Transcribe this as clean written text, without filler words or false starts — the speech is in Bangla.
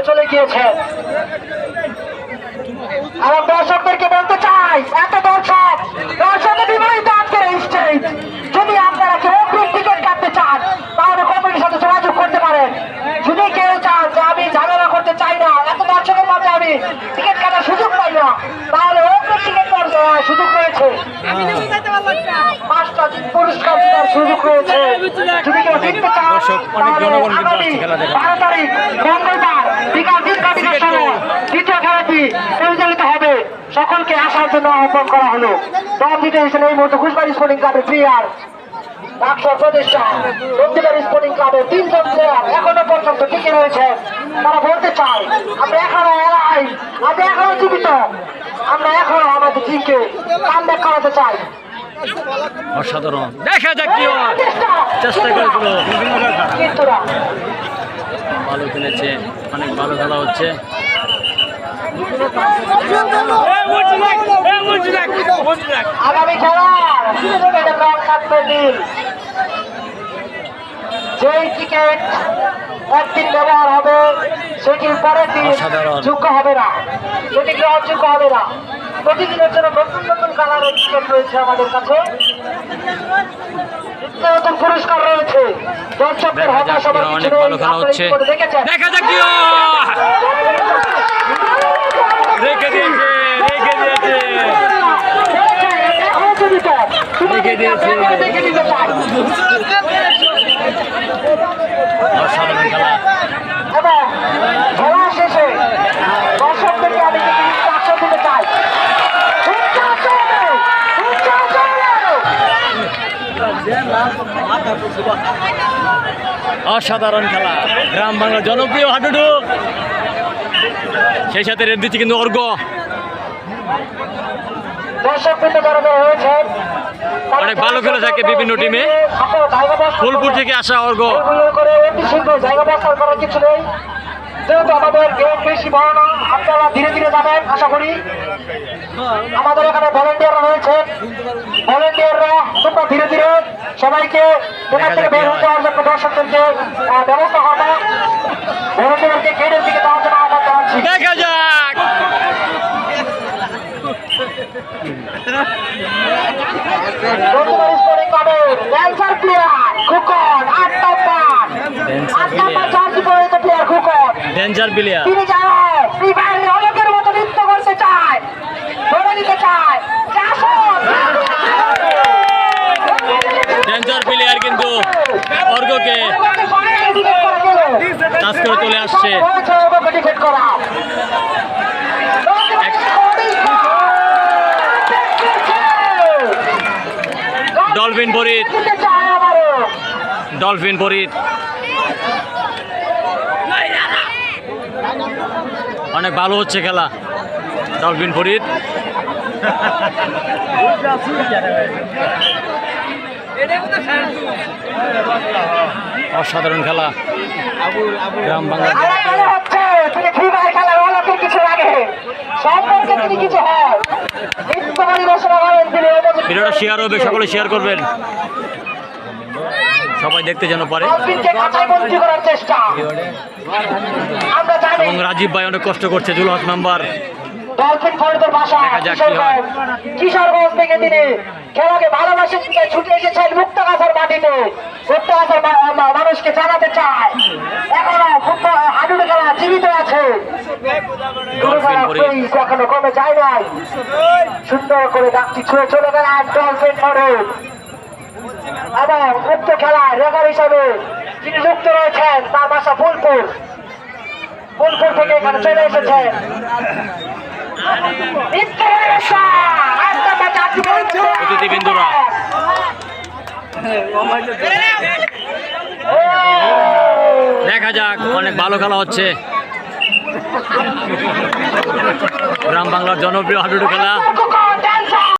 চলে গিয়েছে। আমার দর্শকদেরকে বলতে চাই, এত দর্শকের বিপরীত আজকের স্টেজ, যদি আপনারা কেউ টিকিট কাটতে চান তাহলে কমিটির সাথে যোগাযোগ করতে পারেন। যদি কেউ চান যে আমি ঝামেলা করতে চাই না, এত দর্শকের মাঝে আমি টিকিট কাটার সুযোগ পাই না, তাহলে টিকিট কাটার সুযোগ রয়েছে, 5টা পুরস্কার দেওয়ার সুযোগ রয়েছে। যদি কেউ জিততে চান তাহলে আগামী 12 তারিখ মঙ্গলবার বিকাল 3টার সময় দ্বিতীয় খেলাটি পরিচালিত হবে। সকলকে আসার জন্য আহ্বান করা হলো। দল দিতে এসেছেন এই মুহূর্তে ঘুষবাড়ি স্পোর্টিং ক্লাবের প্লেয়ার, ডাকসর প্রতিষ্ঠা নন্দীবাড়ি স্পোর্টিং ক্লাবের 3 জন প্লেয়ার এখনো পর্যন্ত টিকে রয়েছে। তারা বলতে চায় আমরা এখনো এলাই, আমরা এখনো জীবিত, আমরা এখনো আমাদের টিমকে কামব্যাক করাতে চাই। অসাধারণ, দেখা যাক কি হয়, চেষ্টা করেছিল, ভালো খেলেছে, অনেক ভালো খেলা হচ্ছে। আগামী খেলার যেই টিকিট একদিন ব্যবহার হবে সেটির পরের দিন যোগ্য হবে না, সেটি গ্রহণযোগ্য হবে না। প্রতিদিনের জন্য নতুন নতুন কালারের টিকিট রয়েছে আমাদের কাছে, নতুন পুরস্কার রয়েছে। দর্শকদের হতাশ হবার কিছু নেই, দেখেছেন। দেখা যাক কি রেখে দিয়েছে, রেখে দিয়েছে, রেখে দিয়েছে। অসাধারণ খেলা। এবং খেলা শেষে দর্শকদেরকে আমি আশ্বাস দিতে চাই, অসাধারণ খেলা, গ্রাম বাংলার জনপ্রিয় হাডুডু, সেই সাথে রেড দিচ্ছে কিন্তু অর্ঘ। অনেক ভালো খেলে থাকে বিভিন্ন টিমে, ফুলপুর থেকে আসা অর্ঘ। কিছু নেই, যেহেতু আমাদের গেম বেশি বড় না, আপনারা ধীরে ধীরে যাবেন আশা করি। আমাদের এখানে ভলেন্টিয়াররা রয়েছে, ভলেন্টিয়াররা তোমরা ধীরে ধীরে সবাইকে এখান থেকে বের হতে হওয়ার জন্য দর্শকদেরকে ব্যবস্থা করবে, ভলেন্টিয়ারকে গেটের দিকে যাওয়ার জন্য আহ্বান জানাচ্ছি। দেখা যাক ডেঞ্জার প্লেয়ার, তিনি অনেকের মতো নৃত্য করতে চায়, ধরে নিতে চায়। ডেঞ্জার প্লেয়ার কিন্তু অর্ঘকে টাচ করে চলে আসছে। ডলফিন ফরিদ, ডলফিন ফরিদ অনেক ভালো হচ্ছে খেলা। ডলফিন ফরিদ অসাধারণ খেলা, গ্রাম বাংলা। ভিডিওটা শেয়ার হবে, সকলে শেয়ার করবেন, সবাই দেখতে যেন পারে। এবং রাজীব ভাই অনেক কষ্ট করছে, জুলহাস মেম্বার। কিশোরগঞ্জ থেকে তিনি খেলাকে ভালোবাসেন, ছুটে এসেছেন মুক্তাগাছার মাটিতে, মুক্তাগাছার মানুষকে জানাতে চায় এখনো হাডুডু খেলা জীবিত আছে, এখনো কমে যায় নাই। সুন্দর করে ডাকটি ছুঁয়ে চলে গেল ডলফিন ফরিদ। এবং মুক্ত খেলায় রেফার হিসাবে যিনি যুক্ত রয়েছেন তার বাসা ফুলপুর, ফুলপুর থেকে এখানে চলে এসেছেন। অতিথিবৃন্দরা দেখা যাক, অনেক ভালো খেলা হচ্ছে। গ্রাম বাংলার জনপ্রিয় হাডুডু খেলা।